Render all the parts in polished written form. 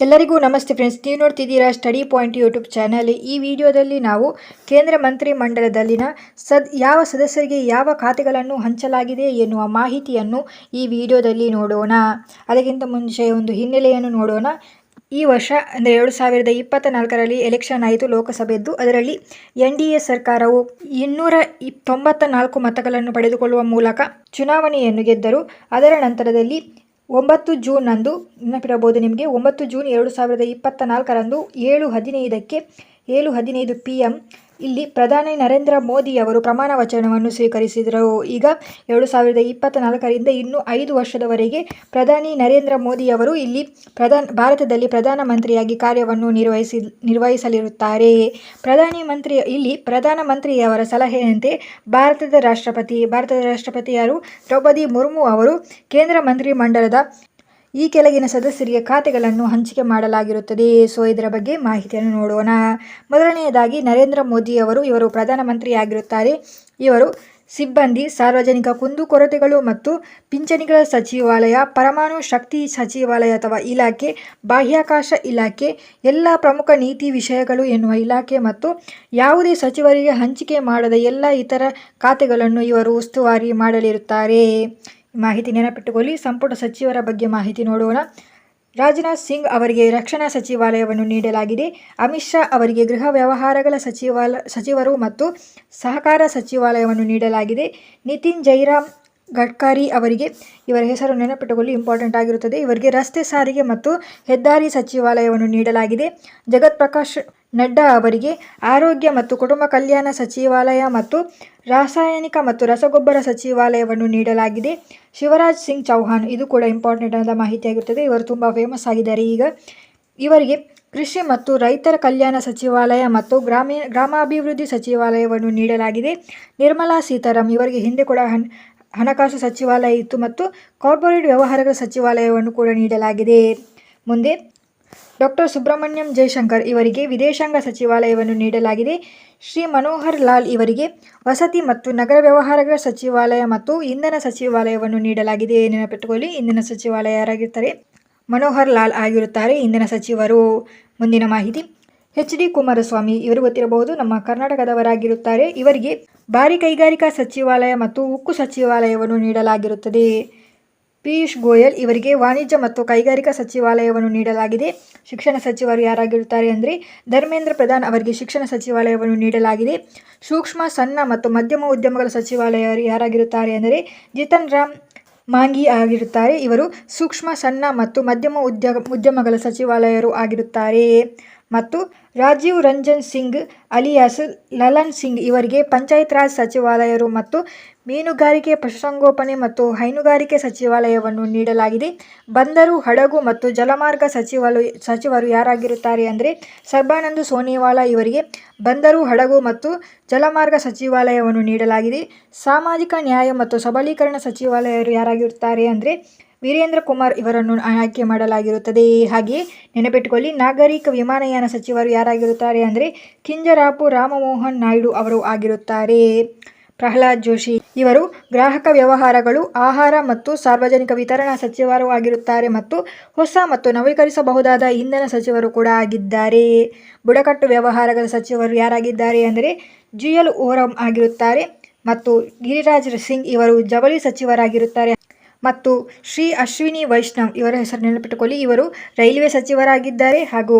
ಎಲ್ಲರಿಗೂ ನಮಸ್ತೆ ಫ್ರೆಂಡ್ಸ್, ನೀವು ನೋಡ್ತಿದ್ದೀರಾ ಸ್ಟಡಿ ಪಾಯಿಂಟ್ ಯೂಟ್ಯೂಬ್ ಚಾನಲ್. ಈ ವಿಡಿಯೋದಲ್ಲಿ ನಾವು ಕೇಂದ್ರ ಮಂತ್ರಿ ಮಂಡಲದಲ್ಲಿನ ಯಾವ ಸದಸ್ಯರಿಗೆ ಯಾವ ಖಾತೆಗಳನ್ನು ಹಂಚಲಾಗಿದೆ ಎನ್ನುವ ಮಾಹಿತಿಯನ್ನು ಈ ವಿಡಿಯೋದಲ್ಲಿ ನೋಡೋಣ. ಅದಕ್ಕಿಂತ ಮುಂಚೆ ಒಂದು ಹಿನ್ನೆಲೆಯನ್ನು ನೋಡೋಣ. ಈ ವರ್ಷ ಅಂದರೆ 2024ರಲ್ಲಿ ಎಲೆಕ್ಷನ್ ಆಯಿತು ಲೋಕಸಭೆದ್ದು. ಅದರಲ್ಲಿ NDA ಸರ್ಕಾರವು 294 ಮತಗಳನ್ನು ಪಡೆದುಕೊಳ್ಳುವ ಮೂಲಕ ಚುನಾವಣೆಯನ್ನು ಗೆದ್ದರು. ಅದರ ನಂತರದಲ್ಲಿ 9 ಜೂನ್ನಂದು ನೆನಪಿರಬಹುದು ನಿಮಗೆ, 9 ಜೂನ್ 2024ರಂದು 7:15 PM ಇಲ್ಲಿ ಪ್ರಧಾನಿ ನರೇಂದ್ರ ಮೋದಿ ಅವರು ಪ್ರಮಾಣ ವಚನವನ್ನು ಸ್ವೀಕರಿಸಿದರು. ಈಗ 2024ರಿಂದ ಇನ್ನು 5 ವರ್ಷದವರೆಗೆ ಪ್ರಧಾನಿ ನರೇಂದ್ರ ಮೋದಿ ಅವರು ಇಲ್ಲಿ ಭಾರತದಲ್ಲಿ ಪ್ರಧಾನಮಂತ್ರಿಯಾಗಿ ಕಾರ್ಯವನ್ನು ನಿರ್ವಹಿಸಲಿರುತ್ತಾರೆ. ಪ್ರಧಾನಮಂತ್ರಿಯವರ ಸಲಹೆಯಂತೆ ಭಾರತದ ರಾಷ್ಟ್ರಪತಿ ಯಾರು, ದ್ರೌಪದಿ ಮುರ್ಮು ಅವರು ಕೇಂದ್ರ ಮಂತ್ರಿ ಮಂಡಲದ ಈ ಕೆಳಗಿನ ಸದಸ್ಯರಿಗೆ ಖಾತೆಗಳನ್ನು ಹಂಚಿಕೆ ಮಾಡಲಾಗಿರುತ್ತದೆ. ಸೊ ಇದರ ಬಗ್ಗೆ ಮಾಹಿತಿಯನ್ನು ನೋಡೋಣ. ಮೊದಲನೆಯದಾಗಿ ನರೇಂದ್ರ ಮೋದಿ ಇವರು ಪ್ರಧಾನಮಂತ್ರಿಯಾಗಿರುತ್ತಾರೆ. ಇವರು ಸಿಬ್ಬಂದಿ, ಸಾರ್ವಜನಿಕ ಕುಂದುಕೊರತೆಗಳು ಮತ್ತು ಪಿಂಚಣಿಗಳ ಸಚಿವಾಲಯ, ಪರಮಾಣು ಶಕ್ತಿ ಸಚಿವಾಲಯ ಅಥವಾ ಇಲಾಖೆ, ಬಾಹ್ಯಾಕಾಶ ಇಲಾಖೆ, ಎಲ್ಲ ಪ್ರಮುಖ ನೀತಿ ವಿಷಯಗಳು ಎನ್ನುವ ಇಲಾಖೆ ಮತ್ತು ಯಾವುದೇ ಸಚಿವರಿಗೆ ಹಂಚಿಕೆ ಮಾಡದ ಎಲ್ಲ ಇತರ ಖಾತೆಗಳನ್ನು ಇವರು ಉಸ್ತುವಾರಿ ಮಾಡಲಿರುತ್ತಾರೆ. ಮಾಹಿತಿ ನೆನಪಿಟ್ಟುಕೊಳ್ಳಿ. ಸಂಪುಟ ಸಚಿವರ ಬಗ್ಗೆ ಮಾಹಿತಿ ನೋಡೋಣ. ರಾಜನಾಥ್ ಸಿಂಗ್ ಅವರಿಗೆ ರಕ್ಷಣಾ ಸಚಿವಾಲಯವನ್ನು ನೀಡಲಾಗಿದೆ. ಅಮಿತ್ ಶಾ ಅವರಿಗೆ ಗೃಹ ವ್ಯವಹಾರಗಳ ಸಚಿವರು ಮತ್ತು ಸಹಕಾರ ಸಚಿವಾಲಯವನ್ನು ನೀಡಲಾಗಿದೆ. ನಿತಿನ್ ಜೈರಾಮ್ ಗಡ್ಕರಿ ಅವರಿಗೆ, ಇವರ ಹೆಸರು ನೆನಪಿಟ್ಟುಕೊಳ್ಳಿ, ಇಂಪಾರ್ಟೆಂಟ್ ಆಗಿರುತ್ತದೆ. ಇವರಿಗೆ ರಸ್ತೆ ಸಾರಿಗೆ ಮತ್ತು ಹೆದ್ದಾರಿ ಸಚಿವಾಲಯವನ್ನು ನೀಡಲಾಗಿದೆ. ಜಗತ್ ಪ್ರಕಾಶ್ ನಡ್ಡಾ ಅವರಿಗೆ ಆರೋಗ್ಯ ಮತ್ತು ಕುಟುಂಬ ಕಲ್ಯಾಣ ಸಚಿವಾಲಯ ಮತ್ತು ರಾಸಾಯನಿಕ ಮತ್ತು ರಸಗೊಬ್ಬರ ಸಚಿವಾಲಯವನ್ನು ನೀಡಲಾಗಿದೆ. ಶಿವರಾಜ್ ಸಿಂಗ್ ಚೌಹಾಣ್, ಇದು ಕೂಡ ಇಂಪಾರ್ಟೆಂಟ್ ಆದ ಮಾಹಿತಿಯಾಗಿರುತ್ತದೆ. ಇವರು ತುಂಬ ಫೇಮಸ್ ಆಗಿದ್ದಾರೆ ಈಗ. ಇವರಿಗೆ ಕೃಷಿ ಮತ್ತು ರೈತರ ಕಲ್ಯಾಣ ಸಚಿವಾಲಯ ಮತ್ತು ಗ್ರಾಮಾಭಿವೃದ್ಧಿ ಸಚಿವಾಲಯವನ್ನು ನೀಡಲಾಗಿದೆ. ನಿರ್ಮಲಾ ಸೀತಾರಾಮನ್ ಇವರಿಗೆ ಹಿಂದೆ ಕೂಡ ಹಣಕಾಸು ಸಚಿವಾಲಯ ಇತ್ತು ಮತ್ತು ಕಾರ್ಪೊರೇಟ್ ವ್ಯವಹಾರಗಳ ಸಚಿವಾಲಯವನ್ನು ಕೂಡ ನೀಡಲಾಗಿದೆ. ಮುಂದೆ ಡಾಕ್ಟರ್ ಸುಬ್ರಹ್ಮಣ್ಯಂ ಜೈಶಂಕರ್ ಇವರಿಗೆ ವಿದೇಶಾಂಗ ಸಚಿವಾಲಯವನ್ನು ನೀಡಲಾಗಿದೆ. ಶ್ರೀ ಮನೋಹರ್ ಲಾಲ್ ಇವರಿಗೆ ವಸತಿ ಮತ್ತು ನಗರ ವ್ಯವಹಾರಗಳ ಸಚಿವಾಲಯ ಮತ್ತು ಇಂಧನ ಸಚಿವಾಲಯವನ್ನು ನೀಡಲಾಗಿದೆ. ನೆನಪಿಟ್ಟುಕೊಳ್ಳಿ, ಇಂಧನ ಸಚಿವಾಲಯ ಯಾರಾಗಿರ್ತಾರೆ? ಮನೋಹರ್ ಲಾಲ್ ಆಗಿರುತ್ತಾರೆ ಇಂಧನ ಸಚಿವರು. ಮುಂದಿನ ಮಾಹಿತಿ, HD ಕುಮಾರಸ್ವಾಮಿ ಇವರು ಗೊತ್ತಿರಬಹುದು, ನಮ್ಮ ಕರ್ನಾಟಕದವರಾಗಿರುತ್ತಾರೆ. ಇವರಿಗೆ ಭಾರಿ ಕೈಗಾರಿಕಾ ಸಚಿವಾಲಯ ಮತ್ತು ಉಕ್ಕು ಸಚಿವಾಲಯವನ್ನು ನೀಡಲಾಗಿರುತ್ತದೆ. ಪಿಯೂಷ್ ಗೋಯಲ್ ಇವರಿಗೆ ವಾಣಿಜ್ಯ ಮತ್ತು ಕೈಗಾರಿಕಾ ಸಚಿವಾಲಯವನ್ನು ನೀಡಲಾಗಿದೆ. ಶಿಕ್ಷಣ ಸಚಿವರು ಯಾರಾಗಿರುತ್ತಾರೆ ಅಂದರೆ ಧರ್ಮೇಂದ್ರ ಪ್ರಧಾನ್ ಅವರಿಗೆ ಶಿಕ್ಷಣ ಸಚಿವಾಲಯವನ್ನು ನೀಡಲಾಗಿದೆ. ಸೂಕ್ಷ್ಮ, ಸಣ್ಣ ಮತ್ತು ಮಧ್ಯಮ ಉದ್ಯಮಗಳ ಸಚಿವಾಲಯ ಯಾರಾಗಿರುತ್ತಾರೆ ಅಂದರೆ ಜಿತನ್ ರಾಮ್ ಮಾಂಗಿ ಆಗಿರುತ್ತಾರೆ. ಇವರು ಸೂಕ್ಷ್ಮ, ಸಣ್ಣ ಮತ್ತು ಮಧ್ಯಮ ಉದ್ಯಮಗಳ ಸಚಿವಾಲಯರು ಆಗಿರುತ್ತಾರೆ. ಮತ್ತು ರಾಜೀವ್ ರಂಜನ್ ಸಿಂಗ್ ಅಲಿಯಾಸ್ ಲಲನ್ ಸಿಂಗ್ ಇವರಿಗೆ ಪಂಚಾಯತ್ ರಾಜ್ ಸಚಿವಾಲಯರು ಮತ್ತು ಮೀನುಗಾರಿಕೆ, ಪಶುಸಂಗೋಪನೆ ಮತ್ತು ಹೈನುಗಾರಿಕೆ ಸಚಿವಾಲಯವನ್ನು ನೀಡಲಾಗಿದೆ. ಬಂದರು, ಹಡಗು ಮತ್ತು ಜಲಮಾರ್ಗ ಸಚಿವರು ಯಾರಾಗಿರುತ್ತಾರೆ ಅಂದರೆ ಸರ್ಬಾನಂದ್ ಸೋನೋವಾಲ್ ಇವರಿಗೆ ಬಂದರು, ಹಡಗು ಮತ್ತು ಜಲಮಾರ್ಗ ಸಚಿವಾಲಯವನ್ನು ನೀಡಲಾಗಿದೆ. ಸಾಮಾಜಿಕ ನ್ಯಾಯ ಮತ್ತು ಸಬಲೀಕರಣ ಸಚಿವಾಲಯರು ಯಾರಾಗಿರುತ್ತಾರೆ ಅಂದರೆ ವೀರೇಂದ್ರ ಕುಮಾರ್ ಇವರನ್ನು ಆಯ್ಕೆ ಮಾಡಲಾಗಿರುತ್ತದೆ. ಹಾಗೆಯೇ ನೆನಪಿಟ್ಟುಕೊಳ್ಳಿ, ನಾಗರಿಕ ವಿಮಾನಯಾನ ಸಚಿವರು ಯಾರಾಗಿರುತ್ತಾರೆ ಅಂದರೆ ಕಿಂಜರಾಪು ರಾಮಮೋಹನ್ ನಾಯ್ಡು ಅವರು ಆಗಿರುತ್ತಾರೆ. ಪ್ರಹ್ಲಾದ್ ಜೋಶಿ ಇವರು ಗ್ರಾಹಕ ವ್ಯವಹಾರಗಳು, ಆಹಾರ ಮತ್ತು ಸಾರ್ವಜನಿಕ ವಿತರಣಾ ಸಚಿವರು ಆಗಿರುತ್ತಾರೆ ಮತ್ತು ಹೊಸ ಮತ್ತು ನವೀಕರಿಸಬಹುದಾದ ಇಂಧನ ಸಚಿವರು ಕೂಡ ಆಗಿದ್ದಾರೆ. ಬುಡಕಟ್ಟು ವ್ಯವಹಾರಗಳ ಸಚಿವರು ಯಾರಾಗಿದ್ದಾರೆ ಅಂದರೆ ಜುಯಲ್ ಓರಂ ಆಗಿರುತ್ತಾರೆ. ಮತ್ತು ಗಿರಿರಾಜ್ ಸಿಂಗ್ ಇವರು ಜವಳಿ ಸಚಿವರಾಗಿರುತ್ತಾರೆ. ಮತ್ತು ಶ್ರೀ ಅಶ್ವಿನಿ ವೈಷ್ಣವ್ ಇವರ ಹೆಸರು ನೆನಪಿಟ್ಟುಕೊಳ್ಳಿ, ಇವರು ರೈಲ್ವೆ ಸಚಿವರಾಗಿದ್ದಾರೆ ಹಾಗೂ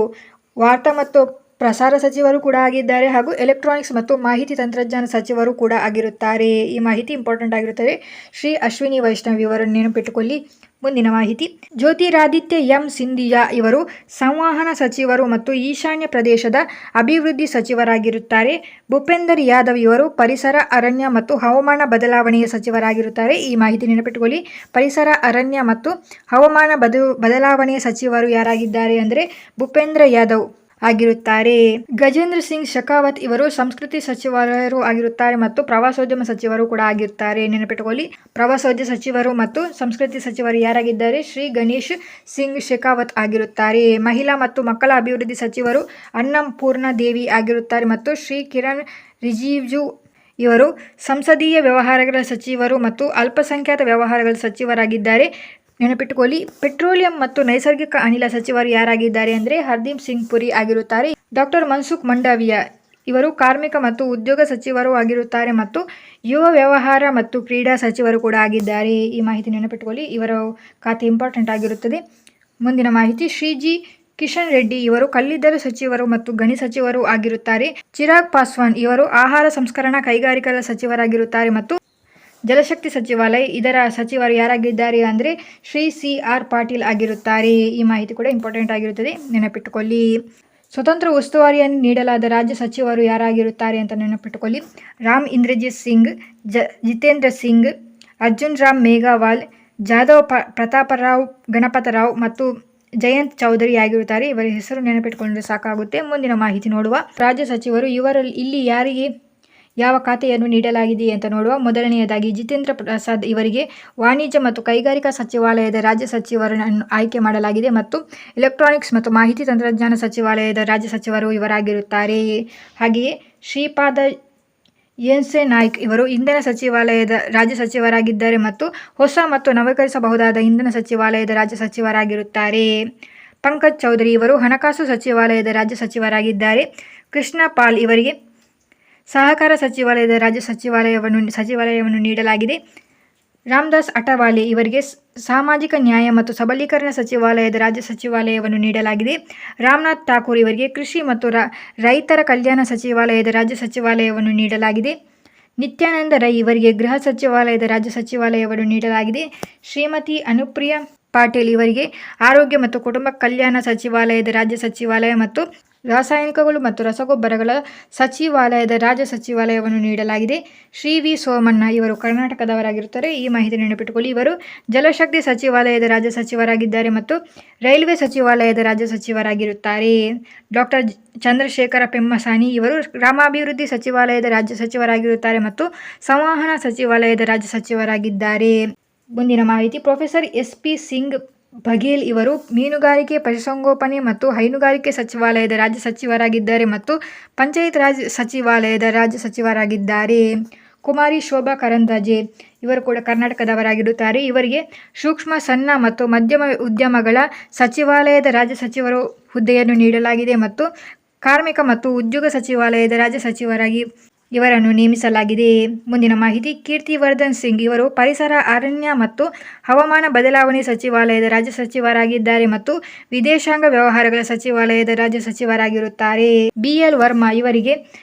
ವಾರ್ತಾ ಮತ್ತು ಪ್ರಸಾರ ಸಚಿವರು ಕೂಡ ಆಗಿದ್ದಾರೆ ಹಾಗೂ ಎಲೆಕ್ಟ್ರಾನಿಕ್ಸ್ ಮತ್ತು ಮಾಹಿತಿ ತಂತ್ರಜ್ಞಾನ ಸಚಿವರು ಕೂಡ ಆಗಿರುತ್ತಾರೆ. ಈ ಮಾಹಿತಿ ಇಂಪಾರ್ಟೆಂಟ್ ಆಗಿರುತ್ತದೆ. ಶ್ರೀ ಅಶ್ವಿನಿ ವೈಷ್ಣವ್ ಇವರನ್ನು ನೆನಪಿಟ್ಟುಕೊಳ್ಳಿ. ಮುಂದಿನ ಮಾಹಿತಿ, ಜ್ಯೋತಿರಾದಿತ್ಯ ಸಿಂಧಿಯಾ ಇವರು ಸಂವಹನ ಸಚಿವರು ಮತ್ತು ಈಶಾನ್ಯ ಪ್ರದೇಶದ ಅಭಿವೃದ್ಧಿ ಸಚಿವರಾಗಿರುತ್ತಾರೆ. ಭೂಪೇಂದರ್ ಯಾದವ್ ಇವರು ಪರಿಸರ, ಅರಣ್ಯ ಮತ್ತು ಹವಾಮಾನ ಬದಲಾವಣೆಯ ಸಚಿವರಾಗಿರುತ್ತಾರೆ. ಈ ಮಾಹಿತಿ ನೆನಪಿಟ್ಟುಕೊಳ್ಳಿ. ಪರಿಸರ, ಅರಣ್ಯ ಮತ್ತು ಹವಾಮಾನ ಬದಲಾವಣೆಯ ಸಚಿವರು ಯಾರಾಗಿದ್ದಾರೆ ಅಂದರೆ ಭೂಪೇಂದ್ರ ಯಾದವ್ ಆಗಿರುತ್ತಾರೆ. ಗಜೇಂದ್ರ ಸಿಂಗ್ ಶೆಖಾವತ್ ಇವರು ಸಂಸ್ಕೃತಿ ಸಚಿವರು ಆಗಿರುತ್ತಾರೆ ಮತ್ತು ಪ್ರವಾಸೋದ್ಯಮ ಸಚಿವರು ಕೂಡ ಆಗಿರುತ್ತಾರೆ. ನೆನಪಿಟ್ಟುಕೊಳ್ಳಿ, ಪ್ರವಾಸೋದ್ಯಮ ಸಚಿವರು ಮತ್ತು ಸಂಸ್ಕೃತಿ ಸಚಿವರು ಯಾರಾಗಿದ್ದಾರೆ? ಶ್ರೀ ಗಣೇಶ್ ಸಿಂಗ್ ಶೆಖಾವತ್ ಆಗಿರುತ್ತಾರೆ. ಮಹಿಳಾ ಮತ್ತು ಮಕ್ಕಳ ಅಭಿವೃದ್ಧಿ ಸಚಿವರು ಅನ್ನಪೂರ್ಣ ದೇವಿ ಆಗಿರುತ್ತಾರೆ ಮತ್ತು ಶ್ರೀ ಕಿರಣ್ ರಿಜಿಜು ಇವರು ಸಂಸದೀಯ ವ್ಯವಹಾರಗಳ ಸಚಿವರು ಮತ್ತು ಅಲ್ಪಸಂಖ್ಯಾತ ವ್ಯವಹಾರಗಳ ಸಚಿವರಾಗಿದ್ದಾರೆ. ನೆನಪಿಟ್ಟುಕೊಳ್ಳಿ. ಪೆಟ್ರೋಲಿಯಂ ಮತ್ತು ನೈಸರ್ಗಿಕ ಅನಿಲ ಸಚಿವರು ಯಾರಾಗಿದ್ದಾರೆ ಅಂದರೆ ಹರ್ದೀಪ್ ಸಿಂಗ್ ಪುರಿ ಆಗಿರುತ್ತಾರೆ. ಡಾಕ್ಟರ್ ಮನ್ಸುಖ್ ಮಂಡವಿಯಾ ಇವರು ಕಾರ್ಮಿಕ ಮತ್ತು ಉದ್ಯೋಗ ಸಚಿವರು ಆಗಿರುತ್ತಾರೆ ಮತ್ತು ಯುವ ವ್ಯವಹಾರ ಮತ್ತು ಕ್ರೀಡಾ ಸಚಿವರು ಕೂಡ ಆಗಿದ್ದಾರೆ. ಈ ಮಾಹಿತಿ ನೆನಪಿಟ್ಟುಕೊಳ್ಳಿ, ಇವರ ಖಾತೆ ಇಂಪಾರ್ಟೆಂಟ್ ಆಗಿರುತ್ತದೆ. ಮುಂದಿನ ಮಾಹಿತಿ, ಶ್ರೀಜಿ ಕಿಶನ್ ರೆಡ್ಡಿ ಇವರು ಕಲ್ಲಿದ್ದಲು ಸಚಿವರು ಮತ್ತು ಗಣಿ ಸಚಿವರು ಆಗಿರುತ್ತಾರೆ. ಚಿರಾಗ್ ಪಾಸ್ವಾನ್ ಇವರು ಆಹಾರ ಸಂಸ್ಕರಣಾ ಕೈಗಾರಿಕಾ ಸಚಿವರಾಗಿರುತ್ತಾರೆ ಮತ್ತು ಜಲಶಕ್ತಿ ಸಚಿವಾಲಯ ಇದರ ಸಚಿವರು ಯಾರಾಗಿದ್ದಾರೆ ಅಂದರೆ ಶ್ರೀ CR ಪಾಟೀಲ್ ಆಗಿರುತ್ತಾರೆ. ಈ ಮಾಹಿತಿ ಕೂಡ ಇಂಪಾರ್ಟೆಂಟ್ ಆಗಿರುತ್ತದೆ, ನೆನಪಿಟ್ಟುಕೊಳ್ಳಿ. ಸ್ವತಂತ್ರ ಉಸ್ತುವಾರಿಯನ್ನು ನೀಡಲಾದ ರಾಜ್ಯ ಸಚಿವರು ಯಾರಾಗಿರುತ್ತಾರೆ ಅಂತ ನೆನಪಿಟ್ಟುಕೊಳ್ಳಿ. ರಾಮ್ ಇಂದ್ರಜಿತ್ ಸಿಂಗ್, ಜಿತೇಂದ್ರ ಸಿಂಗ್, ಅರ್ಜುನ್ ರಾಮ್ ಮೇಘವಾಲ್, ಜಾಧವ್ ಪ್ರತಾಪರಾವ್, ಗಣಪತರಾವ್ ಮತ್ತು ಜಯಂತ್ ಚೌಧರಿ ಆಗಿರುತ್ತಾರೆ. ಇವರ ಹೆಸರು ನೆನಪಿಟ್ಟುಕೊಂಡ್ರೆ ಸಾಕಾಗುತ್ತೆ. ಮುಂದಿನ ಮಾಹಿತಿ ನೋಡುವ. ರಾಜ್ಯ ಸಚಿವರು ಇಲ್ಲಿ ಯಾರಿಗೆ ಯಾವ ಖಾತೆಯನ್ನು ನೀಡಲಾಗಿದೆ ಅಂತ ನೋಡುವ. ಮೊದಲನೆಯದಾಗಿ ಜಿತೇಂದ್ರ ಪ್ರಸಾದ್ ಇವರಿಗೆ ವಾಣಿಜ್ಯ ಮತ್ತು ಕೈಗಾರಿಕಾ ಸಚಿವಾಲಯದ ರಾಜ್ಯ ಸಚಿವರನ್ನು ಆಯ್ಕೆ ಮಾಡಲಾಗಿದೆ ಮತ್ತು ಎಲೆಕ್ಟ್ರಾನಿಕ್ಸ್ ಮತ್ತು ಮಾಹಿತಿ ತಂತ್ರಜ್ಞಾನ ಸಚಿವಾಲಯದ ರಾಜ್ಯ ಸಚಿವರು ಇವರಾಗಿರುತ್ತಾರೆ. ಹಾಗೆಯೇ ಶ್ರೀಪಾದ ಯೆನ್ಸೆ ನಾಯ್ಕ್ ಇವರು ಇಂಧನ ಸಚಿವಾಲಯದ ರಾಜ್ಯ ಸಚಿವರಾಗಿದ್ದಾರೆ ಮತ್ತು ಹೊಸ ಮತ್ತು ನವೀಕರಿಸಬಹುದಾದ ಇಂಧನ ಸಚಿವಾಲಯದ ರಾಜ್ಯ ಸಚಿವರಾಗಿರುತ್ತಾರೆ. ಪಂಕಜ್ ಚೌಧರಿ ಇವರು ಹಣಕಾಸು ಸಚಿವಾಲಯದ ರಾಜ್ಯ ಸಚಿವರಾಗಿದ್ದಾರೆ. ಕೃಷ್ಣ ಪಾಲ್ ಇವರಿಗೆ ಸಹಕಾರ ಸಚಿವಾಲಯದ ರಾಜ್ಯ ಸಚಿವಾಲಯವನ್ನು ನೀಡಲಾಗಿದೆ. ರಾಮದಾಸ್ ಅಠವಾಲೆ ಇವರಿಗೆ ಸಾಮಾಜಿಕ ನ್ಯಾಯ ಮತ್ತು ಸಬಲೀಕರಣ ಸಚಿವಾಲಯದ ರಾಜ್ಯ ಸಚಿವಾಲಯವನ್ನು ನೀಡಲಾಗಿದೆ. ರಾಮನಾಥ್ ಠಾಕೂರ್ ಇವರಿಗೆ ಕೃಷಿ ಮತ್ತು ರೈತರ ಕಲ್ಯಾಣ ಸಚಿವಾಲಯದ ರಾಜ್ಯ ಸಚಿವಾಲಯವನ್ನು ನೀಡಲಾಗಿದೆ. ನಿತ್ಯಾನಂದ ರೈ ಇವರಿಗೆ ಗೃಹ ಸಚಿವಾಲಯದ ರಾಜ್ಯ ಸಚಿವಾಲಯವನ್ನು ನೀಡಲಾಗಿದೆ. ಶ್ರೀಮತಿ ಅನುಪ್ರಿಯಾ ಪಾಟೀಲ್ ಇವರಿಗೆ ಆರೋಗ್ಯ ಮತ್ತು ಕುಟುಂಬ ಕಲ್ಯಾಣ ಸಚಿವಾಲಯದ ರಾಜ್ಯ ಸಚಿವಾಲಯ ಮತ್ತು ರಾಸಾಯನಿಕಗಳು ಮತ್ತು ರಸಗೊಬ್ಬರಗಳ ಸಚಿವಾಲಯದ ರಾಜ್ಯ ಸಚಿವಾಲಯವನ್ನು ನೀಡಲಾಗಿದೆ. ಶ್ರೀ ವಿ ಸೋಮಣ್ಣ ಇವರು ಕರ್ನಾಟಕದವರಾಗಿರುತ್ತಾರೆ. ಈ ಮಾಹಿತಿ ನೆನಪಿಟ್ಟುಕೊಳ್ಳಿ. ಇವರು ಜಲಶಕ್ತಿ ಸಚಿವಾಲಯದ ರಾಜ್ಯ ಸಚಿವರಾಗಿದ್ದಾರೆ ಮತ್ತು ರೈಲ್ವೆ ಸಚಿವಾಲಯದ ರಾಜ್ಯ ಸಚಿವರಾಗಿರುತ್ತಾರೆ. ಡಾಕ್ಟರ್ ಚಂದ್ರಶೇಖರ ಪೆಮ್ಮಸಾನಿ ಇವರು ಗ್ರಾಮಾಭಿವೃದ್ಧಿ ಸಚಿವಾಲಯದ ರಾಜ್ಯ ಸಚಿವರಾಗಿರುತ್ತಾರೆ ಮತ್ತು ಸಂವಹನ ಸಚಿವಾಲಯದ ರಾಜ್ಯ ಸಚಿವರಾಗಿದ್ದಾರೆ. ಮುಂದಿನ ಮಾಹಿತಿ, ಪ್ರೊಫೆಸರ್ SP ಸಿಂಗ್ ಬಘೇಲ್ ಇವರು ಮೀನುಗಾರಿಕೆ, ಪಶುಸಂಗೋಪನೆ ಮತ್ತು ಹೈನುಗಾರಿಕೆ ಸಚಿವಾಲಯದ ರಾಜ್ಯ ಸಚಿವರಾಗಿದ್ದಾರೆ ಮತ್ತು ಪಂಚಾಯತ್ ರಾಜ್ ಸಚಿವಾಲಯದ ರಾಜ್ಯ ಸಚಿವರಾಗಿದ್ದಾರೆ. ಕುಮಾರಿ ಶೋಭಾ ಕರಂದ್ಲಾಜೆ ಇವರು ಕೂಡ ಕರ್ನಾಟಕದವರಾಗಿರುತ್ತಾರೆ. ಇವರಿಗೆ ಸೂಕ್ಷ್ಮ, ಸಣ್ಣ ಮತ್ತು ಮಧ್ಯಮ ಉದ್ಯಮಗಳ ಸಚಿವಾಲಯದ ರಾಜ್ಯ ಸಚಿವರು ಹುದ್ದೆಯನ್ನು ನೀಡಲಾಗಿದೆ ಮತ್ತು ಕಾರ್ಮಿಕ ಮತ್ತು ಉದ್ಯೋಗ ಸಚಿವಾಲಯದ ರಾಜ್ಯ ಸಚಿವರಾಗಿ ಇವರನ್ನು ನೇಮಿಸಲಾಗಿದೆ. ಮುಂದಿನ ಮಾಹಿತಿ, ಕೀರ್ತಿವರ್ಧನ್ ಸಿಂಗ್ ಇವರು ಪರಿಸರ, ಅರಣ್ಯ ಮತ್ತು ಹವಾಮಾನ ಬದಲಾವಣೆ ಸಚಿವಾಲಯದ ರಾಜ್ಯ ಸಚಿವರಾಗಿದ್ದಾರೆ ಮತ್ತು ವಿದೇಶಾಂಗ ವ್ಯವಹಾರಗಳ ಸಚಿವಾಲಯದ ರಾಜ್ಯ ಸಚಿವರಾಗಿರುತ್ತಾರೆ. BL ವರ್ಮಾ ಇವರಿಗೆ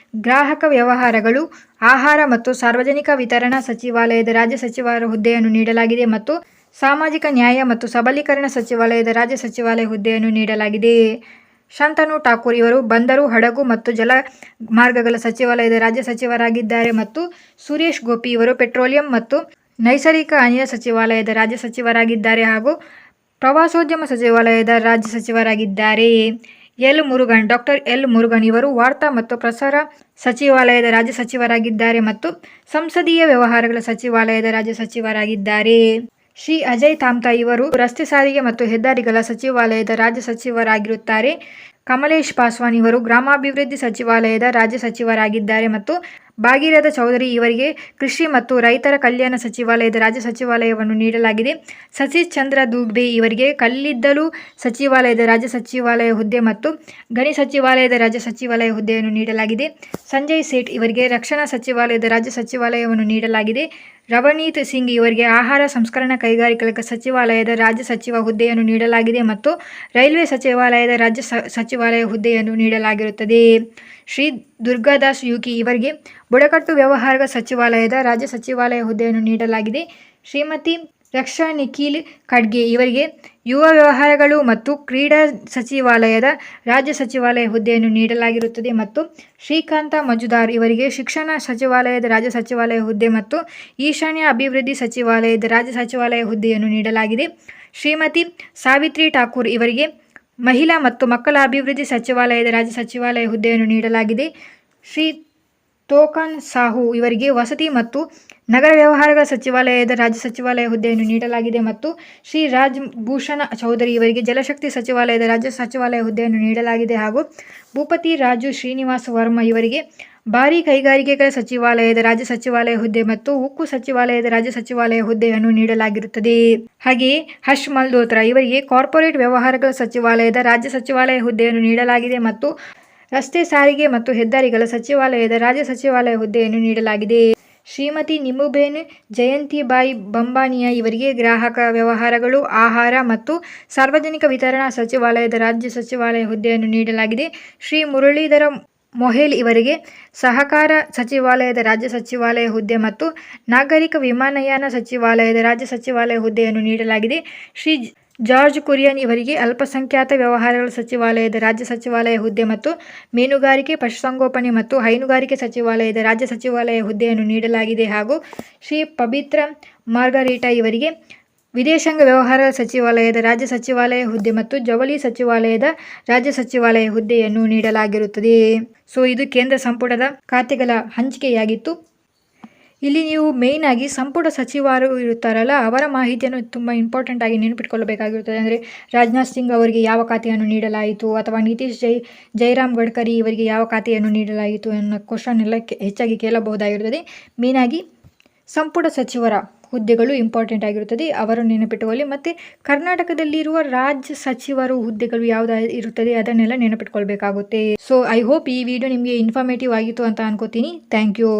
ಗ್ರಾಹಕ ವ್ಯವಹಾರಗಳು, ಆಹಾರ ಮತ್ತು ಸಾರ್ವಜನಿಕ ವಿತರಣಾ ಸಚಿವಾಲಯದ ರಾಜ್ಯ ಸಚಿವರ ಹುದ್ದೆಯನ್ನು ನೀಡಲಾಗಿದೆ ಮತ್ತು ಸಾಮಾಜಿಕ ನ್ಯಾಯ ಮತ್ತು ಸಬಲೀಕರಣ ಸಚಿವಾಲಯದ ರಾಜ್ಯ ಸಚಿವಾಲಯ ಹುದ್ದೆಯನ್ನು ನೀಡಲಾಗಿದೆ. ಶಾಂತನು ಠಾಕೂರ್ ಇವರು ಬಂದರು, ಹಡಗು ಮತ್ತು ಜಲ ಮಾರ್ಗಗಳ ಸಚಿವಾಲಯದ ರಾಜ್ಯ ಸಚಿವರಾಗಿದ್ದಾರೆ ಮತ್ತು ಸುರೇಶ್ ಗೋಪಿ ಇವರು ಪೆಟ್ರೋಲಿಯಂ ಮತ್ತು ನೈಸರ್ಗಿಕ ಅನಿಲ ಸಚಿವಾಲಯದ ರಾಜ್ಯ ಸಚಿವರಾಗಿದ್ದಾರೆ ಹಾಗೂ ಪ್ರವಾಸೋದ್ಯಮ ಸಚಿವಾಲಯದ ರಾಜ್ಯ ಸಚಿವರಾಗಿದ್ದಾರೆ. ಡಾಕ್ಟರ್ ಎಲ್ ಮುರುಗನ್ ಇವರು ವಾರ್ತಾ ಮತ್ತು ಪ್ರಸಾರ ಸಚಿವಾಲಯದ ರಾಜ್ಯ ಸಚಿವರಾಗಿದ್ದಾರೆ ಮತ್ತು ಸಂಸದೀಯ ವ್ಯವಹಾರಗಳ ಸಚಿವಾಲಯದ ರಾಜ್ಯ ಸಚಿವರಾಗಿದ್ದಾರೆ. ಶ್ರೀ ಅಜಯ್ ತಾಮ್ತಾ ಇವರು ರಸ್ತೆ ಸಾರಿಗೆ ಮತ್ತು ಹೆದ್ದಾರಿಗಳ ಸಚಿವಾಲಯದ ರಾಜ್ಯ ಸಚಿವರಾಗಿರುತ್ತಾರೆ. ಕಮಲೇಶ್ ಪಾಸ್ವಾನ್ ಇವರು ಗ್ರಾಮಾಭಿವೃದ್ಧಿ ಸಚಿವಾಲಯದ ರಾಜ್ಯ ಸಚಿವರಾಗಿದ್ದಾರೆ ಮತ್ತು ಭಾಗೀರಥ ಚೌಧರಿ ಇವರಿಗೆ ಕೃಷಿ ಮತ್ತು ರೈತರ ಕಲ್ಯಾಣ ಸಚಿವಾಲಯದ ರಾಜ್ಯ ಸಚಿವಾಲಯವನ್ನು ನೀಡಲಾಗಿದೆ. ಸತೀಶ್ ಚಂದ್ರ ದುಬೆ ಇವರಿಗೆ ಕಲ್ಲಿದ್ದಲು ಸಚಿವಾಲಯದ ರಾಜ್ಯ ಸಚಿವಾಲಯ ಹುದ್ದೆ ಮತ್ತು ಗಣಿ ಸಚಿವಾಲಯದ ರಾಜ್ಯ ಸಚಿವಾಲಯ ಹುದ್ದೆಯನ್ನು ನೀಡಲಾಗಿದೆ. ಸಂಜಯ್ ಸೇಠ್ ಇವರಿಗೆ ರಕ್ಷಣಾ ಸಚಿವಾಲಯದ ರಾಜ್ಯ ಸಚಿವಾಲಯವನ್ನು ನೀಡಲಾಗಿದೆ. ರವನೀತ್ ಸಿಂಗ್ ಇವರಿಗೆ ಆಹಾರ ಸಂಸ್ಕರಣಾ ಕೈಗಾರಿಕಾ ಸಚಿವಾಲಯದ ರಾಜ್ಯ ಸಚಿವ ಹುದ್ದೆಯನ್ನು ನೀಡಲಾಗಿದೆ ಮತ್ತು ರೈಲ್ವೆ ಸಚಿವಾಲಯದ ರಾಜ್ಯ ಸಚಿವಾಲಯ ಹುದ್ದೆಯನ್ನು ನೀಡಲಾಗಿರುತ್ತದೆ. ಶ್ರೀ ದುರ್ಗಾದಾಸ್ ಯುಕಿ ಇವರಿಗೆ ಬುಡಕಟ್ಟು ವ್ಯವಹಾರಗಳ ಸಚಿವಾಲಯದ ರಾಜ್ಯ ಸಚಿವಾಲಯ ಹುದ್ದೆಯನ್ನು ನೀಡಲಾಗಿದೆ. ಶ್ರೀಮತಿ ರಕ್ಷಾ ನಿಖಿಲ್ ಖಡ್ಗೆ ಇವರಿಗೆ ಯುವ ವ್ಯವಹಾರಗಳು ಮತ್ತು ಕ್ರೀಡಾ ಸಚಿವಾಲಯದ ರಾಜ್ಯ ಸಚಿವಾಲಯ ಹುದ್ದೆಯನ್ನು ನೀಡಲಾಗಿರುತ್ತದೆ ಮತ್ತು ಶ್ರೀಕಾಂತ ಮಜುದಾರ್ ಇವರಿಗೆ ಶಿಕ್ಷಣ ಸಚಿವಾಲಯದ ರಾಜ್ಯ ಸಚಿವಾಲಯ ಹುದ್ದೆ ಮತ್ತು ಈಶಾನ್ಯ ಅಭಿವೃದ್ಧಿ ಸಚಿವಾಲಯದ ರಾಜ್ಯ ಸಚಿವಾಲಯ ಹುದ್ದೆಯನ್ನು ನೀಡಲಾಗಿದೆ. ಶ್ರೀಮತಿ ಸಾವಿತ್ರಿ ಠಾಕೂರ್ ಇವರಿಗೆ ಮಹಿಳಾ ಮತ್ತು ಮಕ್ಕಳ ಅಭಿವೃದ್ಧಿ ಸಚಿವಾಲಯದ ರಾಜ್ಯ ಸಚಿವಾಲಯ ಹುದ್ದೆಯನ್ನು ನೀಡಲಾಗಿದೆ. ಶ್ರೀ ತೋಕನ್ ಸಾಹು ಇವರಿಗೆ ವಸತಿ ಮತ್ತು ನಗರ ವ್ಯವಹಾರಗಳ ಸಚಿವಾಲಯದ ರಾಜ್ಯ ಸಚಿವಾಲಯ ಹುದ್ದೆಯನ್ನು ನೀಡಲಾಗಿದೆ ಮತ್ತು ಶ್ರೀ ರಾಜ್ ಭೂಷಣ್ ಚೌಧರಿ ಇವರಿಗೆ ಜಲಶಕ್ತಿ ಸಚಿವಾಲಯದ ರಾಜ್ಯ ಸಚಿವಾಲಯ ಹುದ್ದೆಯನ್ನು ನೀಡಲಾಗಿದೆ ಹಾಗೂ ಭೂಪತಿ ರಾಜು ಶ್ರೀನಿವಾಸ ವರ್ಮ ಇವರಿಗೆ ಭಾರೀ ಕೈಗಾರಿಕೆಗಳ ಸಚಿವಾಲಯದ ರಾಜ್ಯ ಸಚಿವಾಲಯ ಹುದ್ದೆ ಮತ್ತು ಉಕ್ಕು ಸಚಿವಾಲಯದ ರಾಜ್ಯ ಸಚಿವಾಲಯ ಹುದ್ದೆಯನ್ನು ನೀಡಲಾಗಿರುತ್ತದೆ. ಹಾಗೆಯೇ ಹರ್ಷ್ ಮಲ್ಹೋತ್ರಾ ಇವರಿಗೆ ಕಾರ್ಪೊರೇಟ್ ವ್ಯವಹಾರಗಳ ಸಚಿವಾಲಯದ ರಾಜ್ಯ ಸಚಿವಾಲಯ ಹುದ್ದೆಯನ್ನು ನೀಡಲಾಗಿದೆ ಮತ್ತು ರಸ್ತೆ ಸಾರಿಗೆ ಮತ್ತು ಹೆದ್ದಾರಿಗಳ ಸಚಿವಾಲಯದ ರಾಜ್ಯ ಸಚಿವಾಲಯ ಹುದ್ದೆಯನ್ನು ನೀಡಲಾಗಿದೆ. ಶ್ರೀಮತಿ ನಿಮುಬೇನ್ ಜಯಂತಿಬಾಯಿ ಬಂಬಾನಿಯಾ ಇವರಿಗೆ ಗ್ರಾಹಕ ವ್ಯವಹಾರಗಳು, ಆಹಾರ ಮತ್ತು ಸಾರ್ವಜನಿಕ ವಿತರಣಾ ಸಚಿವಾಲಯದ ರಾಜ್ಯ ಸಚಿವಾಲಯ ಹುದ್ದೆಯನ್ನು ನೀಡಲಾಗಿದೆ. ಶ್ರೀ ಮುರಳೀಧರ ಮೊಹೇಲ್ ಇವರಿಗೆ ಸಹಕಾರ ಸಚಿವಾಲಯದ ರಾಜ್ಯ ಸಚಿವಾಲಯ ಹುದ್ದೆ ಮತ್ತು ನಾಗರಿಕ ವಿಮಾನಯಾನ ಸಚಿವಾಲಯದ ರಾಜ್ಯ ಸಚಿವಾಲಯ ಹುದ್ದೆಯನ್ನು ನೀಡಲಾಗಿದೆ. ಶ್ರೀ ಜಾರ್ಜ್ ಕುರಿಯನ್ ಇವರಿಗೆ ಅಲ್ಪಸಂಖ್ಯಾತ ವ್ಯವಹಾರಗಳ ಸಚಿವಾಲಯದ ರಾಜ್ಯ ಸಚಿವಾಲಯ ಹುದ್ದೆ ಮತ್ತು ಮೀನುಗಾರಿಕೆ, ಪಶುಸಂಗೋಪನೆ ಮತ್ತು ಹೈನುಗಾರಿಕೆ ಸಚಿವಾಲಯದ ರಾಜ್ಯ ಸಚಿವಾಲಯ ಹುದ್ದೆಯನ್ನು ನೀಡಲಾಗಿದೆ. ಹಾಗೂ ಶ್ರೀ ಪಬಿತ್ರ ಮಾರ್ಗರೇಟಾ ಇವರಿಗೆ ವಿದೇಶಾಂಗ ವ್ಯವಹಾರಗಳ ಸಚಿವಾಲಯದ ರಾಜ್ಯ ಸಚಿವಾಲಯ ಹುದ್ದೆ ಮತ್ತು ಜವಳಿ ಸಚಿವಾಲಯದ ರಾಜ್ಯ ಸಚಿವಾಲಯ ಹುದ್ದೆಯನ್ನು ನೀಡಲಾಗಿರುತ್ತದೆ. ಸೊ ಇದು ಕೇಂದ್ರ ಸಂಪುಟದ ಖಾತೆಗಳ ಹಂಚಿಕೆಯಾಗಿತ್ತು. ಇಲ್ಲಿ ನೀವು ಮೇಯ್ನ್ ಆಗಿ ಸಂಪುಟ ಸಚಿವರು ಇರುತ್ತಾರಲ್ಲ ಅವರ ಮಾಹಿತಿಯನ್ನು ತುಂಬ ಇಂಪಾರ್ಟೆಂಟ್ ಆಗಿ ನೆನಪಿಟ್ಕೊಳ್ಳಬೇಕಾಗಿರುತ್ತದೆ. ಅಂದರೆ ರಾಜನಾಥ್ ಸಿಂಗ್ ಅವರಿಗೆ ಯಾವ ಖಾತೆಯನ್ನು ನೀಡಲಾಯಿತು ಅಥವಾ ನಿತೀಶ್ ಜೈರಾಮ್ ಗಡ್ಕರಿ ಇವರಿಗೆ ಯಾವ ಖಾತೆಯನ್ನು ನೀಡಲಾಯಿತು ಅನ್ನೋ ಕ್ವಶನ್ ಎಲ್ಲ ಹೆಚ್ಚಾಗಿ ಕೇಳಬಹುದಾಗಿರುತ್ತದೆ. ಮೇಯ್ನಾಗಿ ಸಂಪುಟ ಸಚಿವರ ಹುದ್ದೆಗಳು ಇಂಪಾರ್ಟೆಂಟ್ ಆಗಿರುತ್ತದೆ, ಅವರನ್ನು ನೆನಪಿಟ್ಟುಕೊಳ್ಳಿ. ಮತ್ತು ಕರ್ನಾಟಕದಲ್ಲಿರುವ ರಾಜ್ಯ ಸಚಿವರು ಹುದ್ದೆಗಳು ಯಾವ್ದು ಇರುತ್ತದೆ ಅದನ್ನೆಲ್ಲ ನೆನಪಿಟ್ಕೊಳ್ಬೇಕಾಗುತ್ತೆ. ಸೊ ಐ ಹೋಪ್ ಈ ವಿಡಿಯೋ ನಿಮಗೆ ಇನ್ಫಾರ್ಮೇಟಿವ್ ಆಗಿತ್ತು ಅಂತ ಅನ್ಕೋತೀನಿ. Thank you.